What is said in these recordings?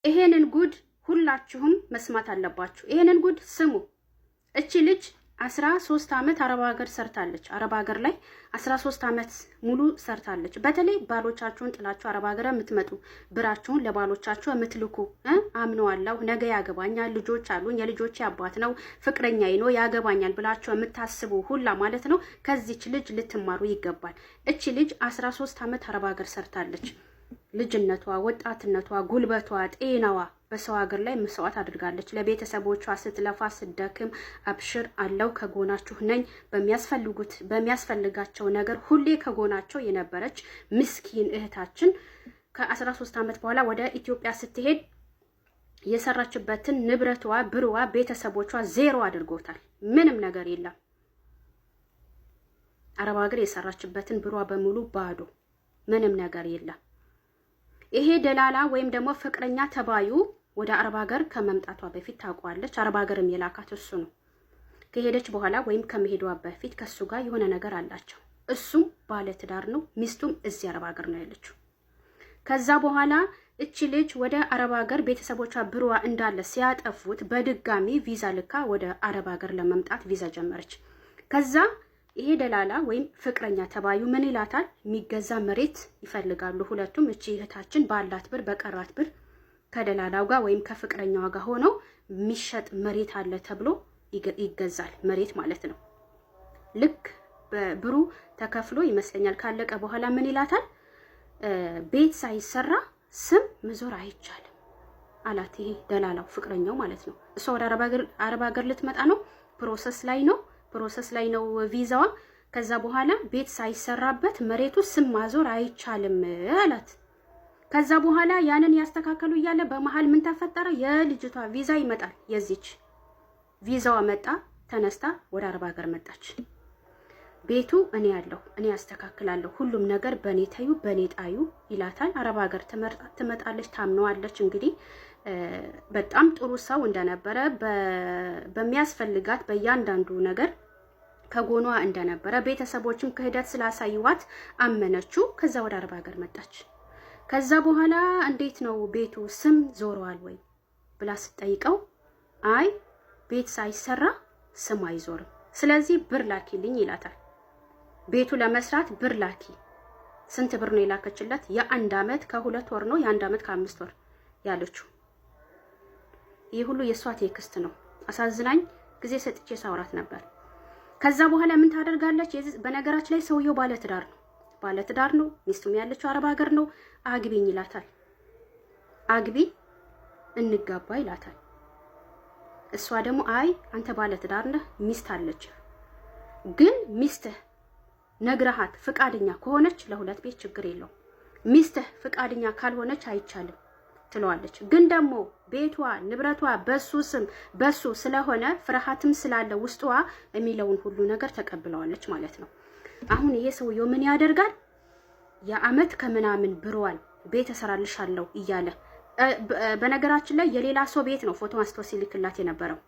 ይሄንን ጉድ ሁላችሁም መስማት አለባችሁ። ይሄንን ጉድ ስሙ። እቺ ልጅ 13 ዓመት አረብ ሀገር ሰርታለች። አረብ ሀገር ላይ 13 ዓመት ሙሉ ሰርታለች። በተለይ ባሎቻችሁን ጥላችሁ አረብ ሀገር የምትመጡ ብራችሁን ለባሎቻችሁ የምትልኩ አምነዋለሁ፣ ነገ ያገባኛል፣ ልጆች አሉኝ፣ የልጆቼ አባት ነው፣ ፍቅረኛዬ ነው፣ ያገባኛል ብላችሁ የምታስቡ ሁላ ማለት ነው ከዚች ልጅ ልትማሩ ይገባል። እቺ ልጅ 13 ዓመት አረብ ሀገር ሰርታለች። ልጅነቷ፣ ወጣትነቷ፣ ጉልበቷ፣ ጤናዋ በሰው ሀገር ላይ መስዋዕት አድርጋለች። ለቤተሰቦቿ ስትለፋ ስትደክም አብሽር አለው ከጎናችሁ ነኝ በሚያስፈልጋቸው ነገር ሁሌ ከጎናቸው የነበረች ምስኪን እህታችን ከ13 ዓመት በኋላ ወደ ኢትዮጵያ ስትሄድ የሰራችበትን ንብረቷ፣ ብርዋ፣ ቤተሰቦቿ ዜሮ አድርጎታል። ምንም ነገር የለም። አረብ ሀገር የሰራችበትን ብሯ በሙሉ ባዶ፣ ምንም ነገር የለም። ይሄ ደላላ ወይም ደግሞ ፍቅረኛ ተባዩ ወደ አረብ ሀገር ከመምጣቷ በፊት ታውቋለች። አረብ ሀገርም የላካት እሱ ነው። ከሄደች በኋላ ወይም ከመሄዷ በፊት ከሱ ጋር የሆነ ነገር አላቸው። እሱም ባለ ትዳር ነው፣ ሚስቱም እዚህ አረብ ሀገር ነው ያለችው። ከዛ በኋላ እቺ ልጅ ወደ አረብ ሀገር ቤተሰቦቿ ብሯ እንዳለ ሲያጠፉት በድጋሚ ቪዛ ልካ ወደ አረብ ሀገር ለመምጣት ቪዛ ጀመረች። ከዛ ይሄ ደላላ ወይም ፍቅረኛ ተባዩ ምን ይላታል? የሚገዛ መሬት ይፈልጋሉ ሁለቱም። እቺ እህታችን ባላት ብር በቀራት ብር ከደላላው ጋር ወይም ከፍቅረኛዋ ጋር ሆነው የሚሸጥ መሬት አለ ተብሎ ይገዛል። መሬት ማለት ነው። ልክ በብሩ ተከፍሎ ይመስለኛል ካለቀ በኋላ ምን ይላታል? ቤት ሳይሰራ ስም መዞር አይቻልም አላት። ይሄ ደላላው ፍቅረኛው ማለት ነው። እሷ ወደ አረብ ሀገር ልትመጣ ነው። ፕሮሰስ ላይ ነው ቪዛዋ። ከዛ በኋላ ቤት ሳይሰራበት መሬቱ ስም ማዞር አይቻልም አላት። ከዛ በኋላ ያንን ያስተካከሉ እያለ በመሃል ምን ተፈጠረ? የልጅቷ ቪዛ ይመጣል። የዚች ቪዛዋ መጣ። ተነስታ ወደ አረብ ሀገር መጣች። ቤቱ እኔ ያለሁ እኔ ያስተካክላለሁ፣ ሁሉም ነገር በኔ ተዩ በኔ ጣዩ ይላታል። አረብ ሀገር ትመጣለች። ታምነዋለች። እንግዲህ በጣም ጥሩ ሰው እንደነበረ በሚያስፈልጋት በእያንዳንዱ ነገር ከጎኗ እንደነበረ ቤተሰቦችም ክህደት ስላሳዩዋት አመነችው። ከዛ ወደ አረብ ሀገር መጣች። ከዛ በኋላ እንዴት ነው ቤቱ ስም ዞሯል ወይ ብላ ስትጠይቀው አይ ቤት ሳይሰራ ስም አይዞርም፣ ስለዚህ ብር ላኪልኝ ይላታል። ቤቱ ለመስራት ብር ላኪ። ስንት ብር ነው የላከችለት? የ1 አመት ከ2 ወር ነው የ1 አመት ከ5 ወር ያለችው። ይህ ሁሉ የሷ ቴክስት ነው። አሳዝናኝ ጊዜ ሰጥቼ ሳውራት ነበር። ከዛ በኋላ ምን ታደርጋለች? በነገራችን ላይ ሰውየው ባለትዳር ነው። ሚስቱም ያለችው አረብ ሀገር ነው። አግቢኝ ይላታል። አግቢ እንጋባ ይላታል። እሷ ደግሞ አይ አንተ ባለትዳር ነህ፣ ሚስት አለች፣ ግን ሚስትህ ነግረሃት ፍቃደኛ ከሆነች ለሁለት ቤት ችግር የለው፣ ሚስትህ ፍቃደኛ ካልሆነች አይቻልም ትለዋለች። ግን ደግሞ ቤቷ ንብረቷ በሱ ስለሆነ ፍርሃትም ስላለ ውስጧ የሚለውን ሁሉ ነገር ተቀብለዋለች ማለት ነው። አሁን ይሄ ሰውየው ምን ያደርጋል? የአመት ከምናምን ብሯን ቤት እሰራልሻለሁ እያለ በነገራችን ላይ የሌላ ሰው ቤት ነው ፎቶ አንስቶ ሲልክላት የነበረው።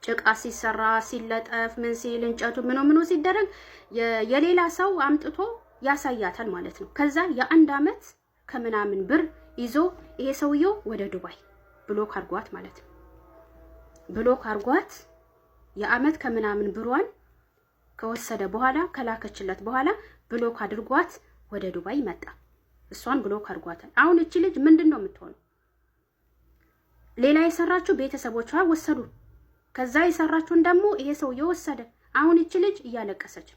ጭቃ ሲሰራ ሲለጠፍ ምን ሲል እንጨቱ ምኑ ሲደረግ የሌላ ሰው አምጥቶ ያሳያታል ማለት ነው። ከዛ የ1 አመት ከምናምን ብር ይዞ ይሄ ሰውየው ወደ ዱባይ ብሎክ አርጓት ማለት ነው። ብሎክ አርጓት የአመት ከምናምን ብሯን ከወሰደ በኋላ ከላከችለት በኋላ ብሎክ አድርጓት ወደ ዱባይ መጣ። እሷን ብሎክ አርጓታል። አሁን እቺ ልጅ ምንድነው የምትሆነው? ሌላ የሰራችው ቤተሰቦቿ ወሰዱ። ከዛ የሰራችውን ደግሞ ይሄ ሰውየው ወሰደ። አሁን እቺ ልጅ እያለቀሰች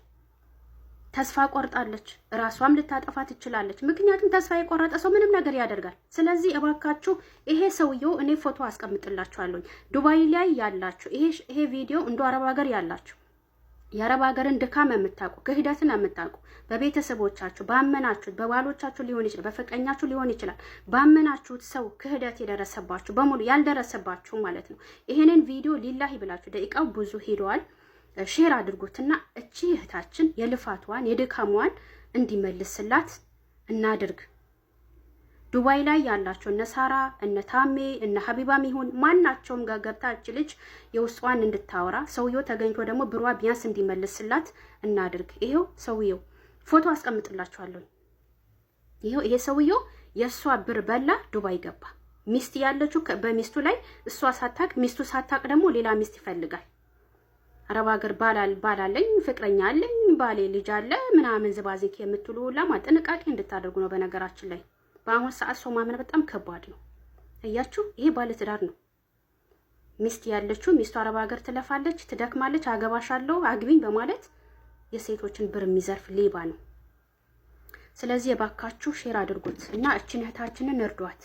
ተስፋ ቆርጣለች። ራሷም ልታጠፋ ትችላለች። ምክንያቱም ተስፋ የቆረጠ ሰው ምንም ነገር ያደርጋል። ስለዚህ እባካችሁ ይሄ ሰውየው እኔ ፎቶ አስቀምጥላችኋለሁ። ዱባይ ላይ ያላችሁ ይሄ ቪዲዮ እንዶ አረብ ሀገር ያላችሁ የአረብ ሀገርን ድካም የምታውቁ ክህደትን የምታውቁ በቤተሰቦቻችሁ ባመናችሁት በባሎቻችሁ ሊሆን ይችላል፣ በፍቅረኛችሁ ሊሆን ይችላል፣ ባመናችሁት ሰው ክህደት የደረሰባችሁ በሙሉ ያልደረሰባችሁ ማለት ነው። ይሄንን ቪዲዮ ሊላሂ ብላችሁ ደቂቃው ብዙ ሄደዋል ሼር አድርጉትና እቺ እህታችን የልፋቷን የድካሟን እንዲመልስላት እናድርግ። ዱባይ ላይ ያላችሁ እነ ሳራ እነ ታሜ እነ ሀቢባም ይሁን ማናቸውም ጋር ገብታች ልጅ የውስጧን እንድታወራ ሰውየው ተገኝቶ ደግሞ ብሯ ቢያንስ እንዲመልስላት እናድርግ። ይሄው ሰውየው ፎቶ አስቀምጥላችኋለሁ። ይሄው ይሄ ሰውየው የሷ ብር በላ ዱባይ ገባ። ሚስት ያለችው በሚስቱ ላይ እሷ ሳታቅ ሚስቱ ሳታቅ ደግሞ ሌላ ሚስት ይፈልጋል። አረብ ሀገር ባላለኝ ፍቅረኛ አለኝ ባሌ ልጅ አለ ምናምን ዝባዝንክ የምትሉ ሁላ ጥንቃቄ እንድታደርጉ ነው። በነገራችን ላይ በአሁን ሰዓት ሰው ማመን በጣም ከባድ ነው። እያችሁ ይሄ ባለ ትዳር ነው። ሚስት ያለችው ሚስቱ አረብ ሀገር ትለፋለች፣ ትደክማለች፣ አገባሻለሁ አግቢኝ በማለት የሴቶችን ብር የሚዘርፍ ሌባ ነው። ስለዚህ የባካችሁ ሼር አድርጉት እና እችን እህታችንን እርዷት።